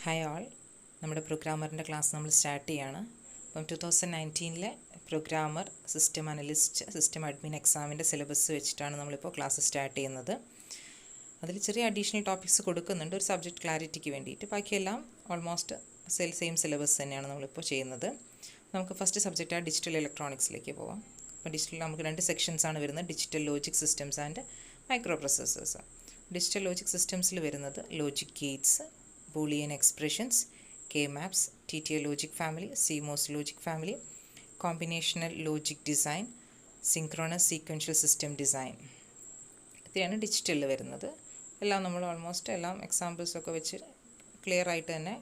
Hi all, നമ്മുടെ പ്രോഗ്രാമറിൻ്റെ class നമ്മൾ start ചെയ്യാണ്. അപ്പം 2019 programmer, system analyst, system admin എക്സാമിൻ്റെ സിലബസ് വെച്ചിട്ടാണ് നമ്മളിപ്പോൾ ക്ലാസ് സ്റ്റാർട്ട് ചെയ്യുന്നത്. അതിൽ ചെറിയ അഡീഷണൽ ടോപ്പിക്സ് കൊടുക്കുന്നുണ്ട് ഒരു സബ്ജക്റ്റ് ക്ലാരിറ്റിക്ക് വേണ്ടിയിട്ട്. ബാക്കിയെല്ലാം ഓൾമോസ്റ്റ് സെയിം സിലബസ് തന്നെയാണ് നമ്മളിപ്പോൾ ചെയ്യുന്നത്. നമുക്ക് ഫസ്റ്റ് സബ്ജക്റ്റ് ഡിജിറ്റൽ ഇലക്ട്രോണിക്സിലേക്ക് പോകാം. അപ്പോൾ ഡിജിറ്റൽ നമുക്ക് 2 സെക്ഷൻസാണ് വരുന്നത്: digital logic systems and microprocessors. Digital logic സിസ്റ്റംസിൽ വരുന്നത് logic gates, Boolean expressions, K-maps, TTL logic family, CMOS logic family, combinational logic design, synchronous sequential system design. ഇത്രയാണ് ഡിജിറ്റലിൽ വരുന്നത്. എല്ലാം നമ്മൾ ഓൾമോസ്റ്റ് എല്ലാം എക്സാമ്പിൾസൊക്കെ വെച്ച് ക്ലിയർ ആയിട്ട് തന്നെ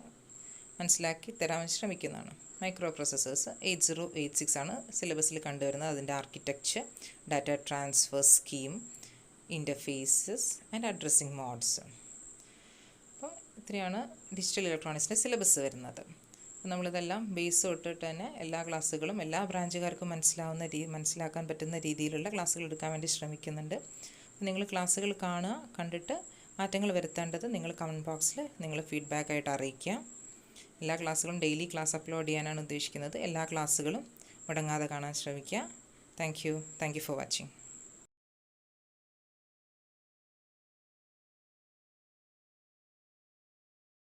മനസ്സിലാക്കി തരാൻ ശ്രമിക്കുന്നതാണ്. മൈക്രോ പ്രൊസസ്സേഴ്സ് 8086 ആണ് സിലബസിൽ കണ്ടുവരുന്നത്. അതിൻ്റെ architecture, data transfer scheme, interfaces and addressing modes. ഇത്രയാണ് ഡിജിറ്റൽ ഇലക്ട്രോണിക്സിൻ്റെ സിലബസ് വരുന്നത്. അപ്പോൾ നമ്മളിതെല്ലാം ബേസ് തൊട്ടിട്ട് തന്നെ എല്ലാ ക്ലാസ്സുകളും എല്ലാ ബ്രാഞ്ചുകാർക്കും മനസ്സിലാക്കാൻ പറ്റുന്ന രീതിയിലുള്ള ക്ലാസ്സുകൾ എടുക്കാൻ വേണ്ടി ശ്രമിക്കുന്നുണ്ട്. നിങ്ങൾ ക്ലാസ്സുകൾ കാണുക, കണ്ടിട്ട് മാറ്റങ്ങൾ വരുത്തേണ്ടത് നിങ്ങൾ കമൻറ്റ് ബോക്സിൽ നിങ്ങൾ ഫീഡ്ബാക്കായിട്ട് അറിയിക്കുക. എല്ലാ ക്ലാസ്സുകളും ഡെയിലി ക്ലാസ് അപ്ലോഡ് ചെയ്യാനാണ് ഉദ്ദേശിക്കുന്നത്. എല്ലാ ക്ലാസ്സുകളും മുടങ്ങാതെ കാണാൻ ശ്രമിക്കുക. Thank you for watching.